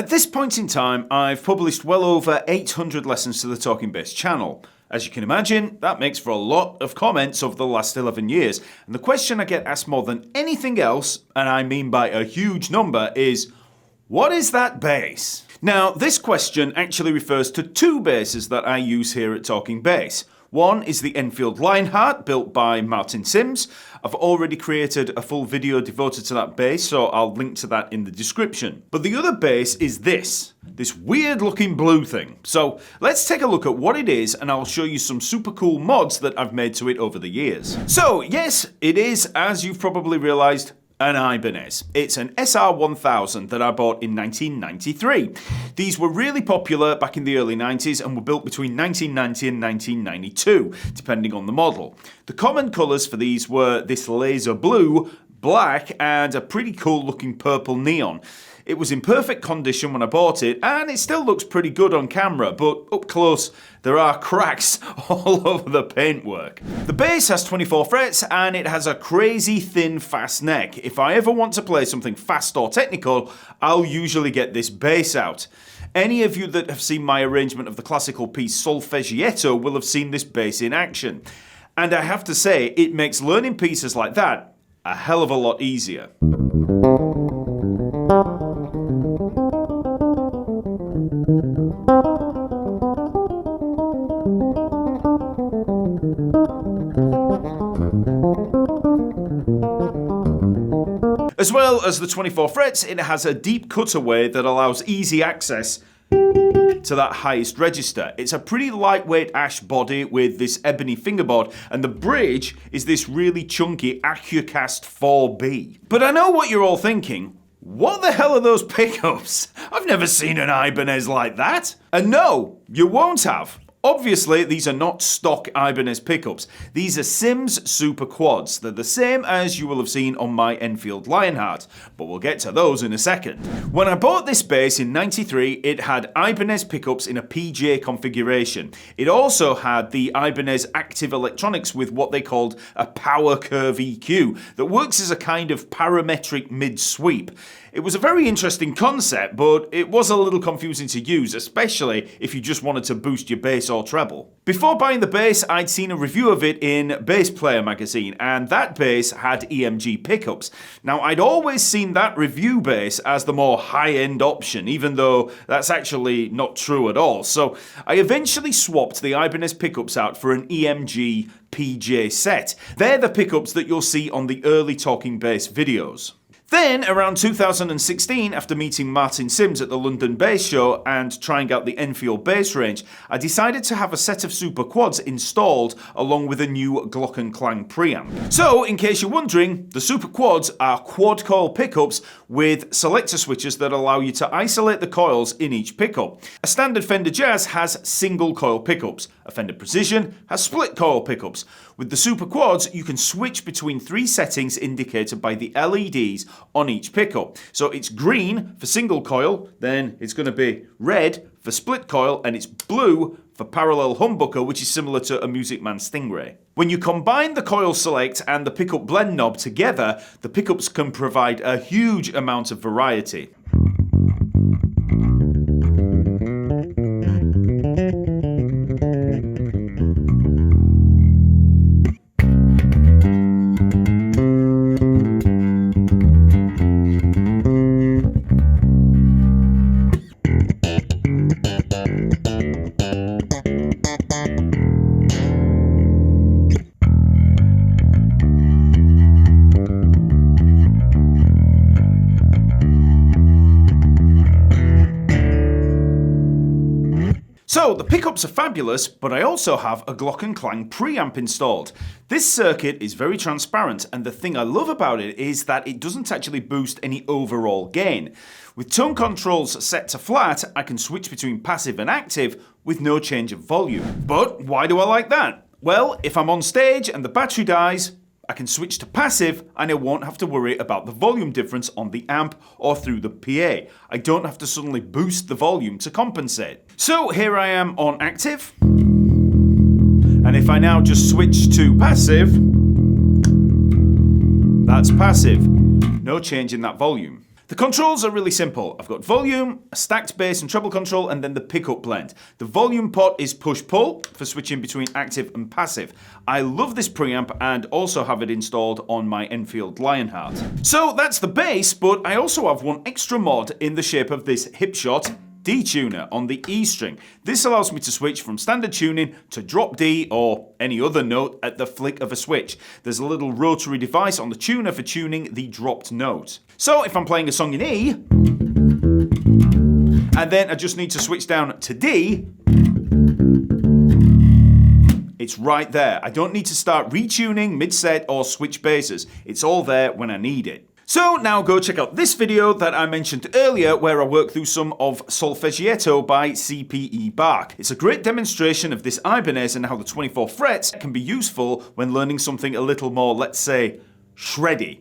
At this point in time, I've published well over 800 lessons to the TalkingBass channel. As you can imagine, that makes for a lot of comments over the last 11 years. And the question I get asked more than anything else, and I mean by a huge number, is, what is that bass? Now, this question actually refers to two basses that I use here at TalkingBass. One is the Enfield Lionheart, built by Martin Sims. I've already created a full video devoted to that bass, so I'll link to that in the description. But the other bass is this weird looking blue thing. So let's take a look at what it is, and I'll show you some super cool mods that I've made to it over the years. So yes, it is, as you've probably realized, an Ibanez. It's an SR1000 that I bought in 1993. These were really popular back in the early 90s and were built between 1990 and 1992, depending on the model. The common colours for these were this laser blue, black, and a pretty cool looking purple neon. It was in perfect condition when I bought it, and it still looks pretty good on camera, but up close there are cracks all over the paintwork. The bass has 24 frets and it has a crazy thin fast neck. If I ever want to play something fast or technical, I'll usually get this bass out. Any of you that have seen my arrangement of the classical piece Solfeggietto will have seen this bass in action. And I have to say, it makes learning pieces like that a hell of a lot easier. As well as the 24 frets, it has a deep cutaway that allows easy access to that highest register. It's a pretty lightweight ash body with this ebony fingerboard, and the bridge is this really chunky AccuCast 4B. But I know what you're all thinking. What the hell are those pickups? I've never seen an Ibanez like that. And no, you won't have. Obviously, these are not stock Ibanez pickups. These are Sims Super Quads. They're the same as you will have seen on my Enfield Lionheart, but we'll get to those in a second. When I bought this bass in '93, it had Ibanez pickups in a PJ configuration. It also had the Ibanez active electronics with what they called a power curve EQ that works as a kind of parametric mid-sweep. It was a very interesting concept, but it was a little confusing to use, especially if you just wanted to boost your bass or treble. Before buying the bass, I'd seen a review of it in Bass Player magazine, and that bass had EMG pickups. Now, I'd always seen that review bass as the more high-end option, even though that's actually not true at all. So I eventually swapped the Ibanez pickups out for an EMG PJ set. They're the pickups that you'll see on the early TalkingBass videos. Then, around 2016, after meeting Martin Sims at the London Bass Show and trying out the Enfield bass range, I decided to have a set of Super Quads installed along with a new Glockenklang preamp. So, in case you're wondering, the Super Quads are quad coil pickups with selector switches that allow you to isolate the coils in each pickup. A standard Fender Jazz has single coil pickups. A Fender Precision has split coil pickups. With the Super Quads, you can switch between three settings indicated by the LEDs on each pickup. So it's green for single coil, then it's going to be red for split coil, and it's blue for parallel humbucker, which is similar to a Music Man Stingray. When you combine the coil select and the pickup blend knob together, the pickups can provide a huge amount of variety. So the pickups are fabulous, but I also have a Glockenklang preamp installed. This circuit is very transparent, and the thing I love about it is that it doesn't actually boost any overall gain. With tone controls set to flat, I can switch between passive and active with no change of volume. But why do I like that? Well, if I'm on stage and the battery dies, I can switch to passive and I won't have to worry about the volume difference on the amp or through the PA. I don't have to suddenly boost the volume to compensate. So here I am on active, and if I now just switch to passive, that's passive. No change in that volume. The controls are really simple. I've got volume, a stacked bass and treble control, and then the pickup blend. The volume pot is push-pull for switching between active and passive. I love this preamp and also have it installed on my Enfield Lionheart. So that's the bass, but I also have one extra mod in the shape of this Hipshot Detuner on the E string. This allows me to switch from standard tuning to drop D or any other note at the flick of a switch. There's a little rotary device on the tuner for tuning the dropped note. So if I'm playing a song in E, and then I just need to switch down to D, it's right there. I don't need to start retuning mid-set or switch basses. It's all there when I need it. So now go check out this video that I mentioned earlier where I work through some of Solfeggietto by CPE Bach. It's a great demonstration of this Ibanez and how the 24 frets can be useful when learning something a little more, let's say, shreddy.